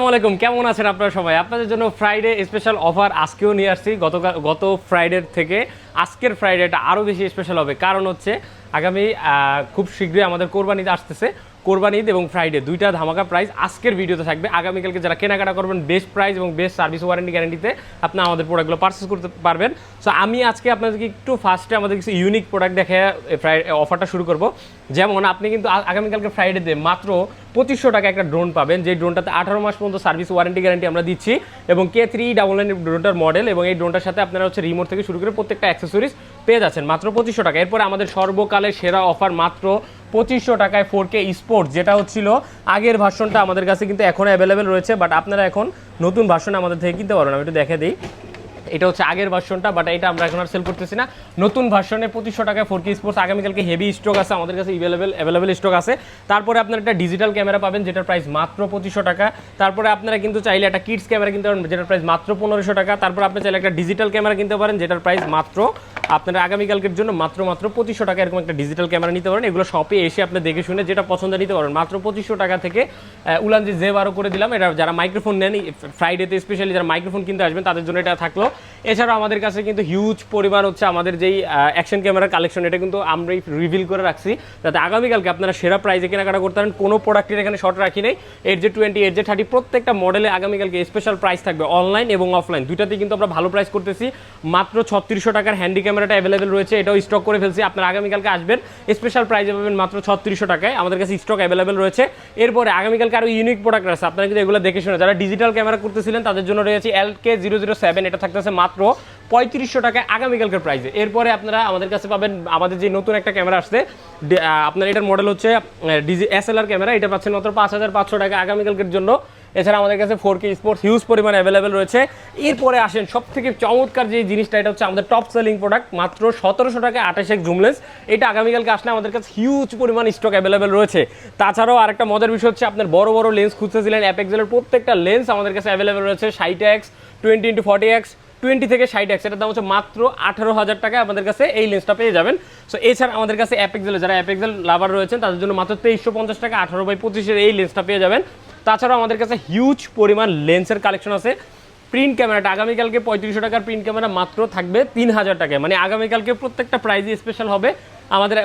আসসালামু আলাইকুম, কেমন আছেন আপনারা সবাই? আপনাদের জন্য ফ্রাইডে স্পেশাল অফার আজকেও নিয়ে আসছি। গত ফ্রাইডে থেকে আজকের ফ্রাইডেটা আরও বেশি স্পেশাল হবে, কারণ হচ্ছে আগামী খুব শীঘ্রই আমাদের কোরবানি ঈদ আসতেছে। কোরবানি ঈদ এবং ফ্রাইডে দুইটা ধামাকা প্রাইস আজকের ভিডিওতে থাকবে। আগামীকালকে যারা কেনাকাটা করবেন বেস্ট প্রাইস এবং বেস্ট সার্ভিস ওয়ারেন্টি গ্যারান্টিতে আপনারা আমাদের প্রোডাক্টগুলো পারচেস করতে পারবেন। সো আমি আজকে আপনাদেরকে একটু ফার্স্টে আমাদের কিছু ইউনিক প্রোডাক্ট দেখে অফারটা শুরু করব। যেমন আপনি কিন্তু আগামীকালকে ফ্রাইডেতে মাত্র 2500 টাকা একটা ড্রোন পাবেন, যে ড্রোনটাতে 18 মাস পর্যন্ত সার্ভিস ওয়ারেন্টি গ্যারান্টি আমরা দিচ্ছি, এবং K399 ড্রোনটার মডেল, এবং এই ড্রোনটার সাথে আপনারা হচ্ছে রিমোট থেকে শুরু করে প্রত্যেকটা অ্যাক্সেসরিজ পেয়ে যাচ্ছেন মাত্র 2500 টাকা। এরপরে আমাদের সর্বকালের সেরা অফার মাত্র 2500 টাকায় 4K স্পোর্ট, যেটা হচ্ছিল আগের ভার্সনটা আমাদের কাছে কিন্তু এখনও অ্যাভেলেবেল রয়েছে, বাট আপনারা এখন নতুন ভার্সন আমাদের থেকে কিনতে পারবেন। আমি একটু দেখে দিই, এটা হচ্ছে আগের ভার্সনটা, বাট এটা আমরা এখন আর সেল করতেছি না। নতুন ভার্সনে 2500 টাকায় 4K স্পোর্টস আগামীকালকে হেভি স্টক আছে আমাদের কাছে, অ্যাভেলেবেল স্টক আছে। তারপরে আপনারা একটা ডিজিটাল ক্যামেরা পাবেন যেটার প্রাইস মাত্র 2500 টাকা। তারপরে আপনারা কিন্তু চাইলে একটা কিডস ক্যামেরা কিনতে পারেন যেটার প্রাইস মাত্র 1500 টাকা। তারপর আপনি চাইলে একটা ডিজিটাল ক্যামেরা কিনতে পারেন যেটার প্রাইস মাত্র আপনারা আগামীকালকের জন্য মাত্র 2500 টাকা এরকম একটা ডিজিটাল ক্যামেরা নিতে পারেন। এগুলো শপে এসে আপনি দেখে শুনে যেটা পছন্দ নিতে পারেন মাত্র 2500 টাকা থেকে। উলানজি Z12 করে দিলাম। এটা যারা মাইক্রোফোন নেন ফ্রাইডেতে স্পেশালি যারা মাইক্রোফোন কিনতে আসবেন তাদের জন্য এটা থাকলো। এছাড়াও আমাদের কাছে কিন্তু হিউজ পরিমাণ হচ্ছে আমাদের যেই অ্যাকশন ক্যামেরার কালেকশন, এটা কিন্তু আমরাই রিভিল করে রাখছি যাতে আগামীকালকে আপনারা সেরা প্রাইজে কেনাকাটা করতে পারেন। কোনো প্রোডাক্টের এখানে শর্ট রাখি নেই। 8Z20, 8Z30 প্রত্যেকটা মডেলে আগামীকালকে স্পেশাল প্রাইস থাকবে। অনলাইন এবং অফলাইন দুইটাতেই কিন্তু আমরা ভালো প্রাইস করতেছি। মাত্র 3600 টাকার হ্যান্ডি ক্যামেরাটা অ্যাভেলেবেল রয়েছে, এটাও স্টক করে ফেলছি। আপনারা আগামীকালকে আসবেন স্পেশাল প্রাইজে পাবেন মাত্র 3600 টাকায়, আমাদের কাছে স্টক অ্যাভেলেবেল রয়েছে। এরপরে আগামীকালকে আরও ইউনিক প্রোডাক্ট আছে, আপনারা কিন্তু এগুলো দেখে শুনে যারা ডিজিটাল ক্যামেরা করতেছিলেন তাদের জন্য রয়েছে LK007, এটা থাকতেছে মাত্র 3500 টাকায় আগামীকালকের প্রাইসে। এরপরে আপনারা আমাদের কাছে পাবেন আমাদের যে নতুন একটা ক্যামেরা আসছে, আপনার এটার মডেল হচ্ছে SLR ক্যামেরা, এটা পাচ্ছেন মাত্র 5500 টাকা আগামীকালকের জন্য। এছাড়া আমাদের কাছে 4K স্পোর্টস হিউজ পরিমাণ অ্যাভেলেবেল রয়েছে। এরপরে আসেন সব থেকে চমৎকার যে জিনিসটা, এটা হচ্ছে আমাদের টপ সেলিং প্রোডাক্ট মাত্র 1700 টাকায় 28x জুম লেন্স। এটা আগামীকালকে আসলে আমাদের কাছে হিউজ পরিমাণ স্টক অ্যাভেলেবেল রয়েছে। তাছাড়াও আরেকটা মজার বিষয় হচ্ছে আপনার বড় বড় লেন্স খুঁজতেছিলেন, অ্যাপেক্সেলের প্রত্যেকটা লেন্স আমাদের কাছে অ্যাভেলেবেল রয়েছে। 60x, 20x40x, 20 থেকে 60x, এটার দাম হচ্ছে মাত্র 18,000 টাকায় আমাদের কাছে এই লেন্সটা পেয়ে যাবেন। সো এছাড়া আমাদের কাছে যারা অ্যাপেক্সেল লাভার রয়েছেন তাদের জন্য মাত্র 2350 টাকা 18x25 এই লেন্সটা পেয়ে যাবেন। তাছাড়াও আমাদের কাছে হিউজ পরিমাণ লেন্সের কালেকশন আছে। প্রিন্ট ক্যামেরাটা আগামীকালকে 3500 টাকার প্রিন্ট ক্যামেরা মাত্র থাকবে 3000 টাকায়, মানে আগামীকালকে প্রত্যেকটা প্রাইজই স্পেশাল হবে। আমাদের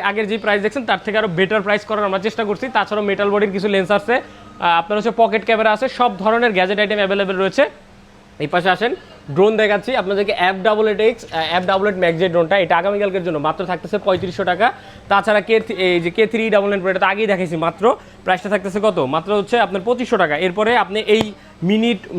আগের যে প্রাইস দেখছেন তার থেকে আরও বেটার প্রাইস করার আমরা চেষ্টা করছি। তাছাড়াও মেটাল বডির কিছু লেন্স আছে, আপনার হচ্ছে পকেট ক্যামেরা আছে, সব ধরনের গ্যাজেট আইটেম অ্যাভেলেবেল রয়েছে। এই পাশে আসেন, ড্রোন দেখাচ্ছি আপনাদেরকে F88 ম্যাক্স যে ড্রোনটা, এটা আগামীকালকের জন্য মাত্র থাকতেছে 3500 টাকা। তাছাড়া K399, এটা আগেই দেখাইছি, মাত্র প্রাইসটা থাকতেছে কত, মাত্র হচ্ছে আপনার 2500 টাকা। এরপরে আপনি এই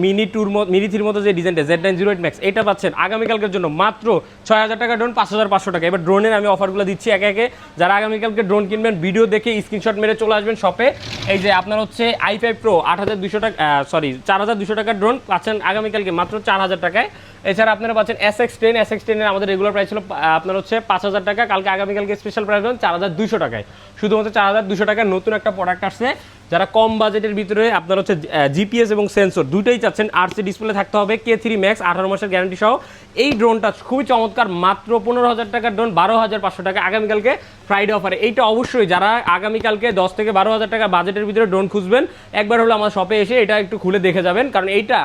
মিনি 3 মতো যে ডিজাইনটা Z908 ম্যাক্স, এটা পাচ্ছেন আগামীকালকের জন্য মাত্র 6000 টাকা ড্রোন, 5500 টাকা। এবার ড্রোনের আমি অফারগুলো দিচ্ছি একে একে। যারা আগামীকালকে ড্রোন কিনবেন ভিডিও দেখে স্ক্রিনশট মেরে চলে আসবেন শপে। এই যে আপনার হচ্ছে i5 Pro 4200 টাকার ড্রোন পাচ্ছেন আগামীকালকে মাত্র 4000 টাকায়। এছাড়া আপনারা পাচ্ছেন SX10 এর আমাদের রেগুলার প্রাইস ছিল আপনার হচ্ছে 5000 টাকা, কালকে স্পেশাল প্রাইস পাবেন 4200 টাকায়। শুধুমাত্র 4200 টাকার নতুন একটা প্রোডাক্ট আসছে। যারা কম বাজেটের ভিতরে আপনার হচ্ছে জিপিএস এবং সেন্সর দুইটাই চাচ্ছেন, RC ডিসপ্লে থাকতে হবে, K3 ম্যাক্স 18 মাসের গ্যারান্টি সহ। এই ড্রোনটা খুবই চমৎকার, মাত্র 15000 টাকার ড্রোন 12500 টাকা আগামীকালকে ফ্রাইডে অফারে। এইটা অবশ্যই যারা আগামীকালকে 10 থেকে 12000 টাকা বাজেটের ভিতরে ড্রোন খুঁজবেন, একবার হলো আমার শপে এসে এটা একটু খুলে দেখে যাবেন, কারণ এইটা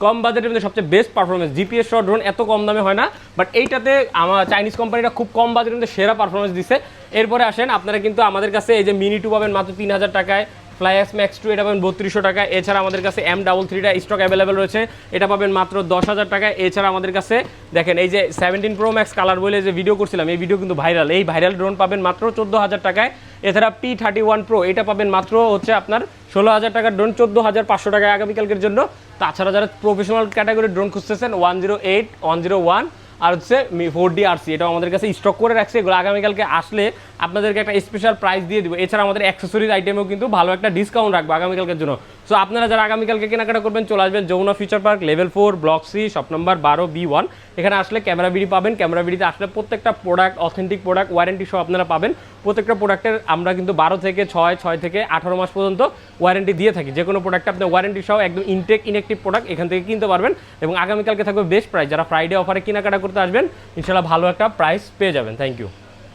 কম বাজেটের মধ্যে সবচেয়ে বেস্ট পারফরমেন্স। জিপিএস সহ ড্রোন এত কম দামে হয় না, বাট এইটাতে আমার চাইনিজ কোম্পানিটা খুব কম বাজেটের মধ্যে সেরা পারফরমেন্স দিচ্ছে। এরপরে আসেন, আপনারা কিন্তু আমাদের কাছে এই যে মিনি 2 পাবেন মাত্র 3000 টাকায়, ফ্লাইএক্স ম্যাক্স 2 এটা পাবেন 3200 টাকা। এছাড়া আমাদের কাছে M33টা স্টক অ্যাভেলেবেল রয়েছে, এটা পাবেন মাত্র 10000 টাকায়। এছাড়া আমাদের কাছে দেখেন এই যে 17 Pro Max কালার বলে যে ভিডিও করছিলাম, এই ভিডিও কিন্তু ভাইরাল, এই ভাইরাল ড্রোন পাবেন মাত্র 14000 টাকায়। এছাড়া P31 Pro এটা পাবেন মাত্র হচ্ছে আপনার 16000 টাকার ড্রোন 14500 টাকায় আগামীকালকের জন্য। তাছাড়া যারা প্রফেশনাল ক্যাটাগরির ড্রোন খুঁজতেছেন 108, 101 আর হচ্ছে 4D RC, এটাও আমাদের কাছে স্টক করে রাখছে। এগুলো আগামীকালকে আসলে আপনাদেরকে একটা স্পেশাল প্রাইস দিয়ে দিব। এছাড়া আমাদের অ্যাক্সেসরিজ আইটেমেও কিন্তু ভালো একটা ডিসকাউন্ট রাখবো আগামীকালকের জন্য। সো আপনারা যারা আগামীকালকে কেনাকাটা করবেন চলে আসবেন Jamuna future park level 4 block C shop number 12B1। এখানে আসলে ক্যামেরা বিডি পাবেন। ক্যামেরা বিডিতে আসলে প্রত্যেকটা প্রোডাক্ট অথেন্টিক প্রোডাক্ট ওয়ারেন্টি সহ আপনারা পাবেন। প্রত্যেকটা প্রোডাক্টের আমরা কিন্তু 12 থেকে 6 থেকে 18 মাস পর্যন্ত ওয়ারেন্টি দিয়ে থাকি। যে কোনো প্রোডাক্টে আপনি ওয়ারেন্টি সহ একদম ইনএক্টিভ প্রোডাক্ট এখান থেকে কিনতে পারবেন। এবং আগামীকালকে থাকবে বেস্ট প্রাইস। যারা ফ্রাইডে অফারে কেনাকাটা করতে আসবেন ইনশাআল্লাহ ভালো একটা প্রাইস পেয়ে যাবেন। Thank you.